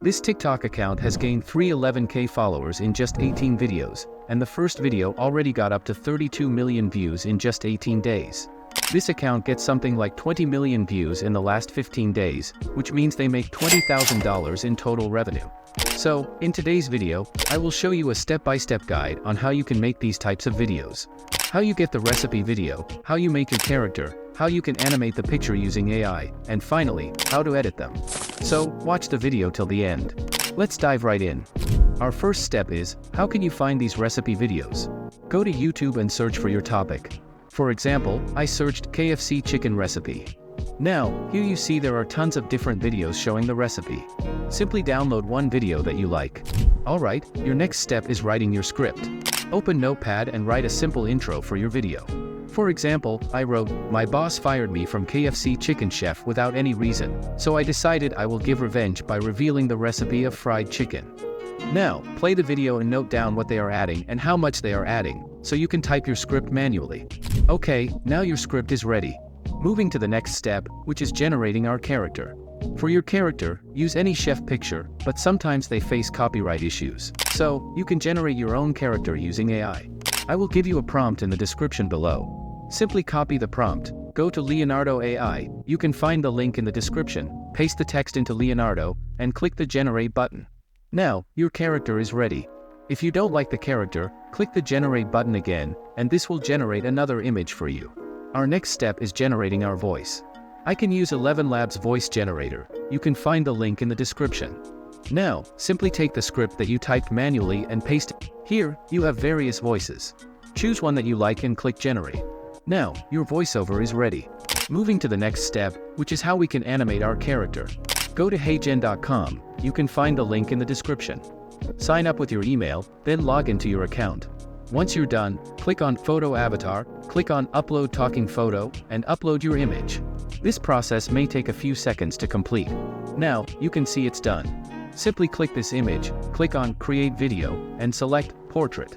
This TikTok account has gained 311K followers in just 18 videos, and the first video already got up to 32 million views in just 18 days. This account gets something like 20 million views in the last 15 days, which means they make $20,000 in total revenue. So, in today's video, I will show you a step-by-step guide on how you can make these types of videos. How you get the recipe video, how you make your character, how you can animate the picture using AI, and finally, how to edit them. So, watch the video till the end. Let's dive right in. Our first step is, how can you find these recipe videos? Go to YouTube and search for your topic. For example, I searched KFC chicken recipe. Now, here you see there are tons of different videos showing the recipe. Simply download one video that you like. Alright, your next step is writing your script. Open Notepad and write a simple intro for your video. For example, I wrote, "My boss fired me from KFC chicken chef without any reason, so I decided I will give revenge by revealing the recipe of fried chicken." Now, play the video and note down what they are adding and how much they are adding, so you can type your script manually. Okay, now your script is ready. Moving to the next step, which is generating our character. For your character, use any chef picture, but sometimes they face copyright issues. So, you can generate your own character using AI. I will give you a prompt in the description below. Simply copy the prompt, go to Leonardo AI, you can find the link in the description, paste the text into Leonardo, and click the Generate button. Now, your character is ready. If you don't like the character, click the Generate button again, and this will generate another image for you. Our next step is generating our voice. I can use 11 Labs voice generator, you can find the link in the description. Now, simply take the script that you typed manually and paste it. Here, you have various voices. Choose one that you like and click Generate. Now, your voiceover is ready. Moving to the next step, which is how we can animate our character. Go to HeyGen.com, you can find the link in the description. Sign up with your email, then log into your account. Once you're done, click on Photo Avatar, click on Upload Talking Photo, and upload your image. This process may take a few seconds to complete. Now, you can see it's done. Simply click this image, click on Create Video, and select Portrait.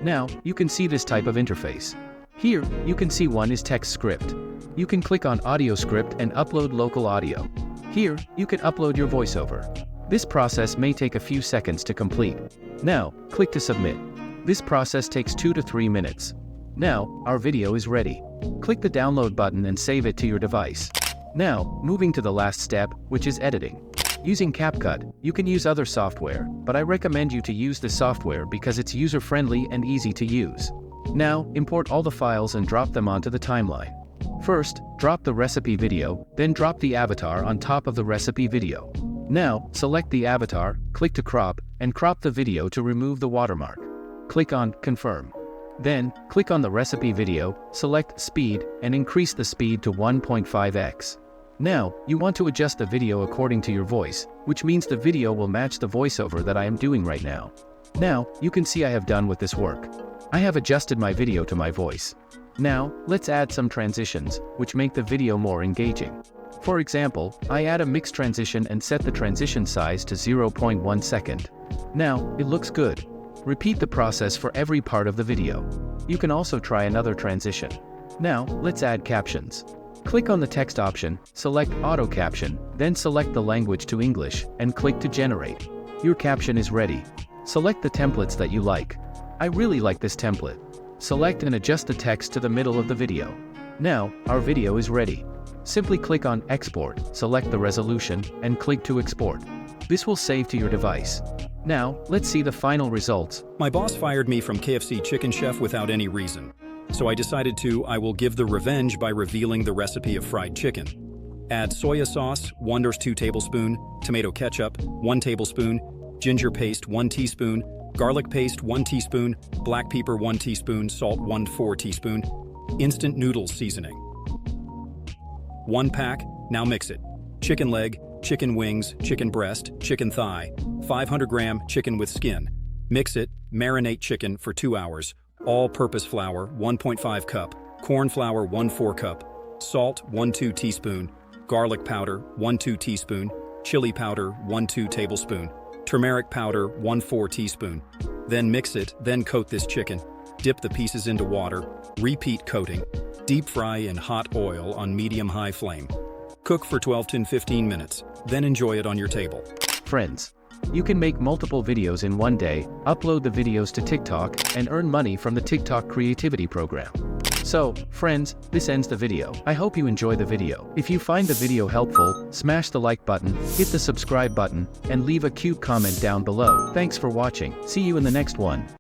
Now, you can see this type of interface. Here, you can see one is text script. You can click on Audio Script and upload local audio. Here, you can upload your voiceover. This process may take a few seconds to complete. Now, click to submit. This process takes 2 to 3 minutes. Now, our video is ready. Click the download button and save it to your device. Now, moving to the last step, which is editing. Using CapCut, you can use other software, but I recommend you to use this software because it's user-friendly and easy to use. Now, import all the files and drop them onto the timeline. First, drop the recipe video, then drop the avatar on top of the recipe video. Now, select the avatar, click to crop, and crop the video to remove the watermark. Click on Confirm. Then, click on the recipe video, select Speed, and increase the speed to 1.5x. Now, you want to adjust the video according to your voice, which means the video will match the voiceover that I am doing right now. Now, you can see I have done with this work. I have adjusted my video to my voice. Now, let's add some transitions, which make the video more engaging. For example, I add a mix transition and set the transition size to 0.1 second. Now, it looks good. Repeat the process for every part of the video. You can also try another transition. Now, let's add captions. Click on the text option, select Auto Caption, then select the language to English, and click to Generate. Your caption is ready. Select the templates that you like. I really like this template. Select and adjust the text to the middle of the video. Now, our video is ready. Simply click on Export, select the resolution, and click to export. This will save to your device. Now, let's see the final results. My boss fired me from KFC chicken chef without any reason. So I decided I will give the revenge by revealing the recipe of fried chicken. Add soya sauce, 2 tablespoons, tomato ketchup, 1 tablespoon, ginger paste, 1 teaspoon, garlic paste, 1 teaspoon, black pepper, 1 teaspoon, salt, 1/4 teaspoon, instant noodles seasoning. 1 pack, now mix it. Chicken leg, chicken wings, chicken breast, chicken thigh, 500-gram chicken with skin. Mix it, marinate chicken for 2 hours. All-purpose flour, 1.5 cup, corn flour, 1/4 cup, salt, 1/2 teaspoon, garlic powder, 1/2 teaspoon, chili powder, 1/2 tablespoon, turmeric powder, 1/4 teaspoon. Then mix it, then coat this chicken. Dip the pieces into water, repeat coating. Deep fry in hot oil on medium-high flame. Cook for 12 to 15 minutes, then enjoy it on your table. Friends, You can make multiple videos in one day, upload the videos to TikTok, and earn money from the TikTok creativity program. So, friends, this ends the video. I hope you enjoy the video. If you find the video helpful, smash the like button, hit the subscribe button, and leave a cute comment down below. Thanks for watching. See you in the next one.